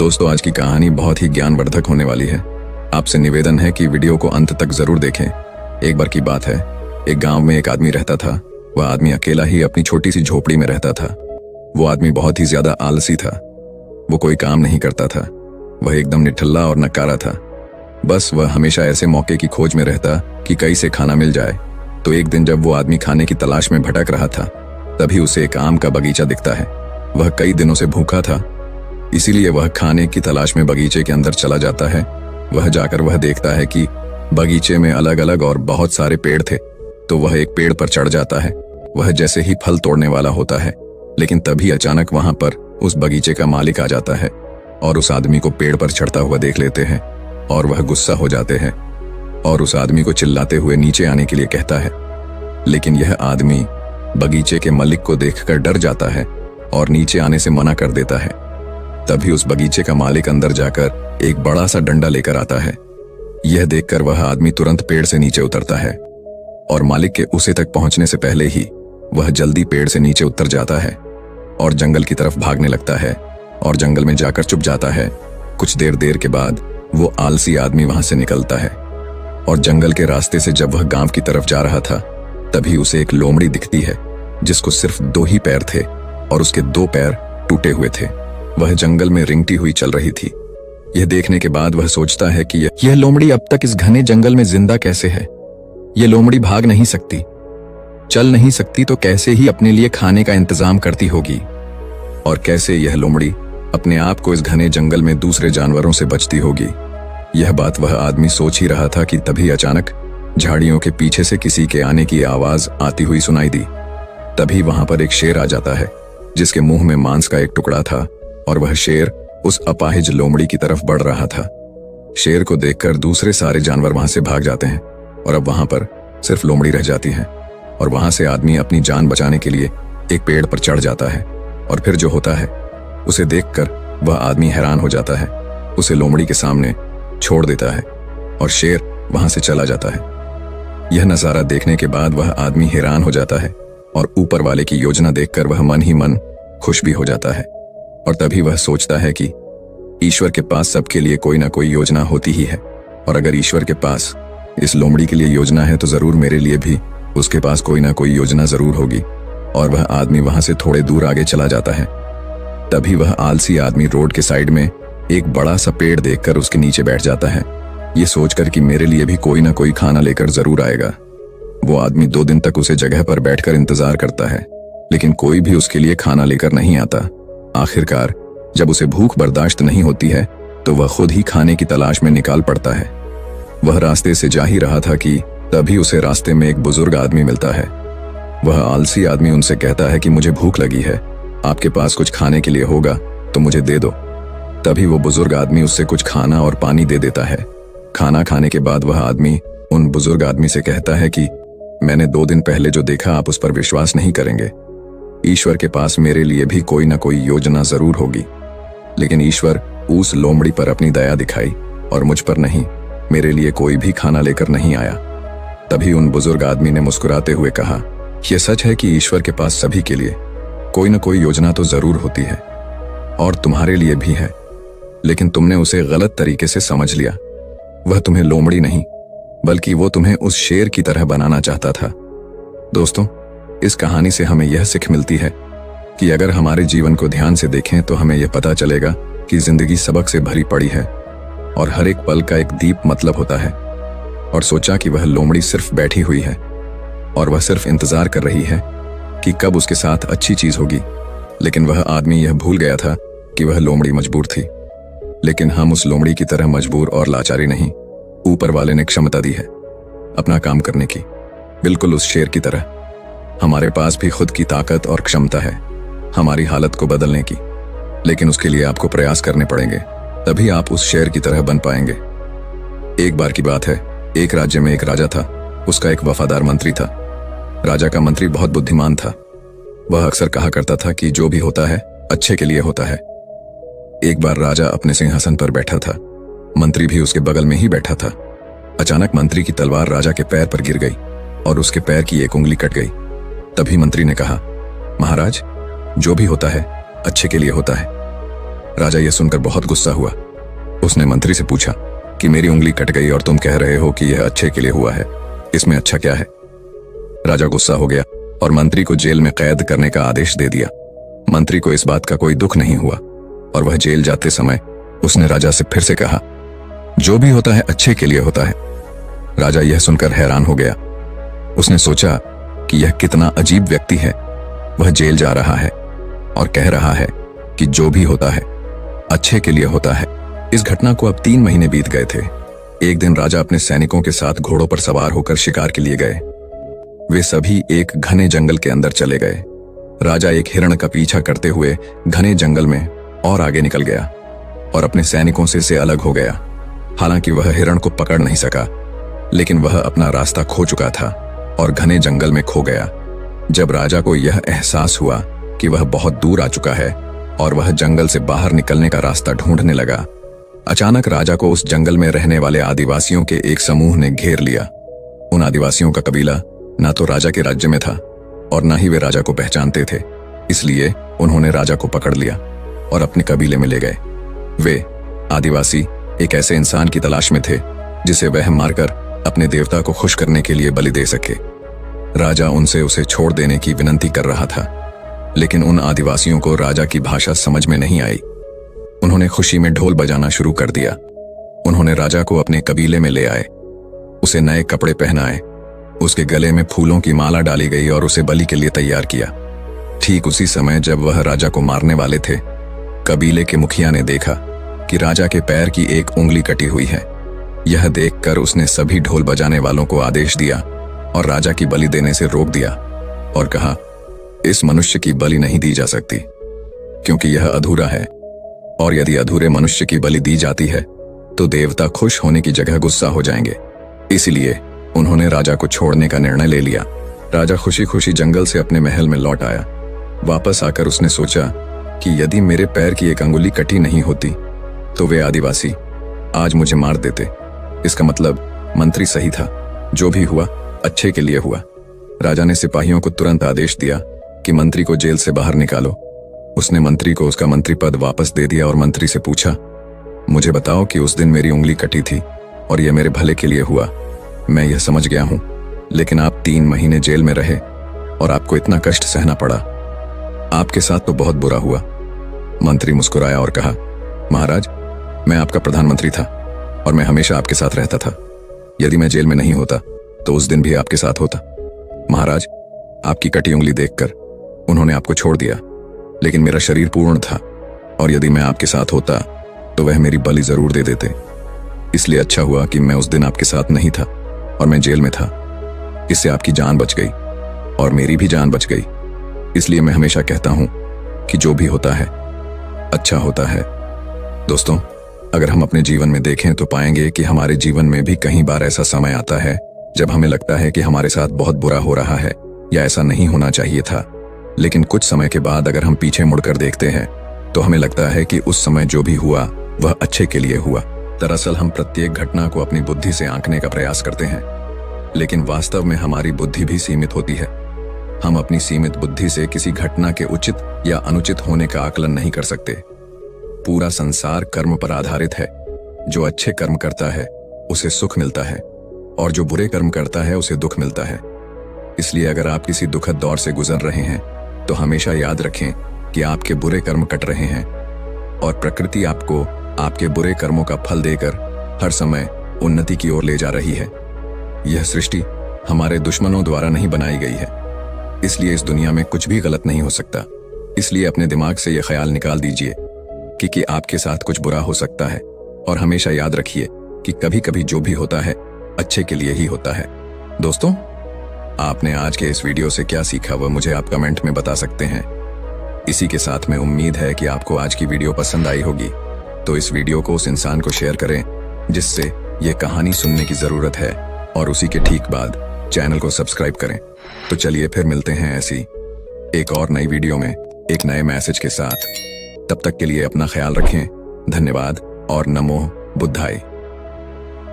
दोस्तों, आज की कहानी बहुत ही ज्ञानवर्धक होने वाली है। आपसे निवेदन है कि वीडियो को अंत तक जरूर देखें। एक बार की बात है, एक गांव में एक आदमी रहता था। वह आदमी अकेला ही अपनी छोटी सी झोपड़ी में रहता था। वो आदमी बहुत ही ज्यादा आलसी था। वो कोई काम नहीं करता था। वह एकदम निठल्ला और नकारा था। बस वह हमेशा ऐसे मौके की खोज में रहता कि कहीं से खाना मिल जाए। तो एक दिन जब वो आदमी खाने की तलाश में भटक रहा था, तभी उसे एक आम का बगीचा दिखता है। वह कई दिनों से भूखा था, इसीलिए वह खाने की तलाश में बगीचे के अंदर चला जाता है। वह जाकर वह देखता है कि बगीचे में अलग अलग और बहुत सारे पेड़ थे। तो वह एक पेड़ पर चढ़ जाता है। वह जैसे ही फल तोड़ने वाला होता है, लेकिन तभी अचानक वहां पर उस बगीचे का मालिक आ जाता है और उस आदमी को पेड़ पर चढ़ता हुआ देख लेते हैं और वह गुस्सा हो जाते हैं और उस आदमी को चिल्लाते हुए नीचे आने के लिए कहता है। लेकिन यह आदमी बगीचे के मालिक को देखकर डर जाता है और नीचे आने से मना कर देता है। तभी उस बगीचे का मालिक अंदर जाकर एक बड़ा सा डंडा लेकर आता है। यह देखकर वह आदमी तुरंत पेड़ से नीचे उतरता है और मालिक के उसे तक पहुंचने से पहले ही वह जल्दी पेड़ से नीचे उतर जाता है और जंगल की तरफ भागने लगता है और जंगल में जाकर छुप जाता है। कुछ देर के बाद वो आलसी आदमी वहां से निकलता है और जंगल के रास्ते से जब वह गांव की तरफ जा रहा था, तभी उसे एक लोमड़ी दिखती है जिसको सिर्फ 2 ही पैर थे और उसके 2 पैर टूटे हुए थे। वह जंगल में रिंगती हुई चल रही थी। यह देखने के बाद वह सोचता है कि यह लोमड़ी अब तक इस घने जंगल में जिंदा कैसे है। यह लोमड़ी भाग नहीं सकती, चल नहीं सकती, तो कैसे ही अपने लिए खाने का इंतजाम करती होगी और कैसे यह लोमड़ी अपने आप को इस घने जंगल में दूसरे जानवरों से बचती होगी। यह बात वह आदमी सोच ही रहा था कि तभी अचानक झाड़ियों के पीछे से किसी के आने की आवाज आती हुई सुनाई दी। तभी वहां पर एक शेर आ जाता है जिसके मुंह में मांस का एक टुकड़ा था और वह शेर उस अपाहिज लोमड़ी की तरफ बढ़ रहा था। शेर को देखकर दूसरे सारे जानवर वहां से भाग जाते हैं और अब वहां पर सिर्फ लोमड़ी रह जाती है। और वहां से आदमी अपनी जान बचाने के लिए एक पेड़ पर चढ़ जाता है और फिर जो होता है उसे देखकर वह आदमी हैरान हो जाता है। उसे लोमड़ी के सामने छोड़ देता है और शेर वहां से चला जाता है। यह नजारा देखने के बाद वह आदमी हैरान हो जाता है और ऊपर वाले की योजना देखकर वह मन ही मन खुश भी हो जाता है। और तभी वह सोचता है कि ईश्वर के पास सबके लिए कोई ना कोई योजना होती ही है, और अगर ईश्वर के पास इस लोमड़ी के लिए योजना है तो जरूर मेरे लिए भी उसके पास कोई ना कोई योजना जरूर होगी। और वह आदमी वहां से थोड़े दूर आगे चला जाता है। तभी वह आलसी आदमी रोड के साइड में एक बड़ा सा पेड़ देखकर उसके नीचे बैठ जाता है, ये सोचकर कि मेरे लिए भी कोई ना कोई खाना लेकर जरूर आएगा। वो आदमी 2 दिन तक उसे जगह पर बैठकर इंतजार करता है, लेकिन कोई भी उसके लिए खाना लेकर नहीं आता। आखिरकार जब उसे भूख बर्दाश्त नहीं होती है तो वह खुद ही खाने की तलाश में निकाल पड़ता है। वह रास्ते से जा ही रहा था कि तभी उसे रास्ते में एक बुजुर्ग आदमी मिलता है। वह आलसी आदमी उनसे कहता है कि मुझे भूख लगी है, आपके पास कुछ खाने के लिए होगा तो मुझे दे दो। तभी वो बुजुर्ग आदमी उससे कुछ खाना और पानी दे देता है। खाना खाने के बाद वह आदमी उन बुजुर्ग आदमी से कहता है कि मैंने 2 दिन पहले जो देखा आप उस पर विश्वास नहीं करेंगे। ईश्वर के पास मेरे लिए भी कोई ना कोई योजना जरूर होगी, लेकिन ईश्वर उस लोमड़ी पर अपनी दया दिखाई और मुझ पर नहीं, मेरे लिए कोई भी खाना लेकर नहीं आया। तभी उन बुजुर्ग आदमी ने मुस्कुराते हुए कहा, यह सच है कि ईश्वर के पास सभी के लिए कोई ना कोई योजना तो जरूर होती है और तुम्हारे लिए भी है, लेकिन तुमने उसे गलत तरीके से समझ लिया। वह तुम्हें लोमड़ी नहीं बल्कि वो तुम्हें उस शेर की तरह बनाना चाहता था। दोस्तों, इस कहानी से हमें यह सीख मिलती है कि अगर हमारे जीवन को ध्यान से देखें तो हमें यह पता चलेगा कि जिंदगी सबक से भरी पड़ी है और हर एक पल का एक दीप मतलब होता है। और सोचा कि वह लोमड़ी सिर्फ बैठी हुई है और वह सिर्फ इंतजार कर रही है कि कब उसके साथ अच्छी चीज होगी, लेकिन वह आदमी यह भूल गया था कि वह लोमड़ी मजबूर थी। लेकिन हम उस लोमड़ी की तरह मजबूर और लाचारी नहीं, ऊपर वाले ने क्षमता दी है अपना काम करने की, बिल्कुल उस शेर की तरह। हमारे पास भी खुद की ताकत और क्षमता है हमारी हालत को बदलने की, लेकिन उसके लिए आपको प्रयास करने पड़ेंगे, तभी आप उस शेर की तरह बन पाएंगे। एक बार की बात है, एक राज्य में एक राजा था। उसका एक वफादार मंत्री था। राजा का मंत्री बहुत बुद्धिमान था। वह अक्सर कहा करता था कि जो भी होता है अच्छे के लिए होता है। एक बार राजा अपने सिंहासन पर बैठा था, मंत्री भी उसके बगल में ही बैठा था। अचानक मंत्री की तलवार राजा के पैर पर गिर गई और उसके पैर की एक उंगली कट गई। तभी मंत्री ने कहा, महाराज, जो भी होता है अच्छे के लिए होता है। राजा यह सुनकर बहुत गुस्सा हुआ। उसने मंत्री से पूछा कि मेरी उंगली कट गई और तुम कह रहे हो कि यह अच्छे के लिए हुआ है, इसमें अच्छा क्या है? राजा गुस्सा हो गया और मंत्री को जेल में कैद करने का आदेश दे दिया। मंत्री को इस बात का कोई दुख नहीं हुआ और वह जेल जाते समय उसने राजा से फिर से कहा, जो भी होता है अच्छे के लिए होता है। राजा यह सुनकर हैरान हो गया। उसने सोचा कि यह कितना अजीब व्यक्ति है। वह जेल जा रहा है और कह रहा है कि जो भी होता है अच्छे के लिए होता है। इस घटना को अब 3 महीने बीत गए थे। एक दिन राजा अपने सैनिकों के साथ घोड़ों पर सवार होकर शिकार के लिए गए। वे सभी एक घने जंगल के अंदर चले गए। राजा एक हिरण का पीछा करते हुए घने जंगल में और आगे निकल गया और अपने सैनिकों से अलग हो गया। हालांकि वह हिरण को पकड़ नहीं सका, लेकिन वह अपना रास्ता खो चुका था और घने जंगल में खो गया। जब राजा को यह एहसास हुआ कि वह बहुत दूर आ चुका है और वह जंगल से बाहर निकलने का रास्ता ढूंढने लगा, अचानक राजा को उस जंगल में रहने वाले आदिवासियों के एक समूह ने घेर लिया। उन आदिवासियों का कबीला ना तो राजा के राज्य में था और ना ही वे राजा को पहचानते थे। इसलिए उन्होंने राजा को पकड़ लिया और अपने कबीले में ले गए। वे आदिवासी एक ऐसे इंसान की तलाश में थे जिसे वह मारकर अपने देवता को खुश करने के लिए बलि दे सके। राजा उनसे उसे छोड़ देने की विनती कर रहा था, लेकिन उन आदिवासियों को राजा की भाषा समझ में नहीं आई। उन्होंने खुशी में ढोल बजाना शुरू कर दिया। उन्होंने राजा को अपने कबीले में ले आए, उसे नए कपड़े पहनाए, उसके गले में फूलों की माला डाली गई और उसे बलि के लिए तैयार किया। ठीक उसी समय जब वह राजा को मारने वाले थे, कबीले के मुखिया ने देखा कि राजा के पैर की एक उंगली कटी हुई है। यह देखकर उसने सभी ढोल बजाने वालों को आदेश दिया और राजा की बलि देने से रोक दिया और कहा, इस मनुष्य की बलि नहीं दी जा सकती क्योंकि यह अधूरा है, और यदि अधूरे मनुष्य की बलि दी जाती है तो देवता खुश होने की जगह गुस्सा हो जाएंगे। इसलिए उन्होंने राजा को छोड़ने का निर्णय ले लिया। राजा खुशी खुशी जंगल से अपने महल में लौट आया। वापस आकर उसने सोचा कि यदि मेरे पैर की एक अंगुली कटी नहीं होती तो वे आदिवासी आज मुझे मार देते। इसका मतलब मंत्री सही था, जो भी हुआ अच्छे के लिए हुआ। राजा ने सिपाहियों को तुरंत आदेश दिया कि मंत्री को जेल से बाहर निकालो। उसने मंत्री को उसका मंत्री पद वापस दे दिया और मंत्री से पूछा, मुझे बताओ कि उस दिन मेरी उंगली कटी थी और यह मेरे भले के लिए हुआ। मैं यह समझ गया हूं, लेकिन आप 3 महीने जेल में रहे और आपको इतना कष्ट सहना पड़ा। आपके साथ तो बहुत बुरा हुआ। मंत्री मुस्कुराया और कहा, महाराज, मैं आपका प्रधानमंत्री था और मैं हमेशा आपके साथ रहता था। यदि मैं जेल में नहीं होता तो उस दिन भी आपके साथ होता। महाराज, आपकी कटी उंगली देखकर उन्होंने आपको छोड़ दिया, लेकिन मेरा शरीर पूर्ण था और यदि मैं आपके साथ होता तो वह मेरी बलि जरूर दे देते। इसलिए अच्छा हुआ कि मैं उस दिन आपके साथ नहीं था और मैं जेल में था। इससे आपकी जान बच गई और मेरी भी जान बच गई। इसलिए मैं हमेशा कहता हूं कि जो भी होता है अच्छा होता है। दोस्तों, अगर हम अपने जीवन में देखें तो पाएंगे कि हमारे जीवन में भी कई बार ऐसा समय आता है जब हमें लगता है कि हमारे साथ बहुत बुरा हो रहा है या ऐसा नहीं होना चाहिए था, लेकिन कुछ समय के बाद अगर हम पीछे मुड़कर देखते हैं तो हमें लगता है कि उस समय जो भी हुआ वह अच्छे के लिए हुआ। दरअसल हम प्रत्येक घटना को अपनी बुद्धि से आंकने का प्रयास करते हैं, लेकिन वास्तव में हमारी बुद्धि भी सीमित होती है। हम अपनी सीमित बुद्धि से किसी घटना के उचित या अनुचित होने का आकलन नहीं कर सकते। पूरा संसार कर्म पर आधारित है। जो अच्छे कर्म करता है उसे सुख मिलता है और जो बुरे कर्म करता है उसे दुख मिलता है। इसलिए अगर आप किसी दुखद दौर से गुजर रहे हैं तो हमेशा याद रखें कि आपके बुरे कर्म कट रहे हैं और प्रकृति आपको आपके बुरे कर्मों का फल देकर हर समय उन्नति की ओर ले जा रही है। यह सृष्टि हमारे दुश्मनों द्वारा नहीं बनाई गई है, इसलिए इस दुनिया में कुछ भी गलत नहीं हो सकता। इसलिए अपने दिमाग से यह ख्याल निकाल दीजिए कि आपके साथ कुछ बुरा हो सकता है, और हमेशा याद रखिए कि कभी कभी जो भी होता है अच्छे के लिए ही होता है। दोस्तों, आपने आज के इस वीडियो से क्या सीखा वह मुझे आप कमेंट में बता सकते हैं। इसी के साथ में उम्मीद है कि आपको आज की वीडियो पसंद आई होगी, तो इस वीडियो को उस इंसान को शेयर करें जिससे ये कहानी सुनने की जरूरत है, और उसी के ठीक बाद चैनल को सब्सक्राइब करें। तो चलिए फिर मिलते हैं ऐसी एक और नई वीडियो में एक नए मैसेज के साथ। तब तक के लिए अपना ख्याल रखें। धन्यवाद और नमो बुद्धाय।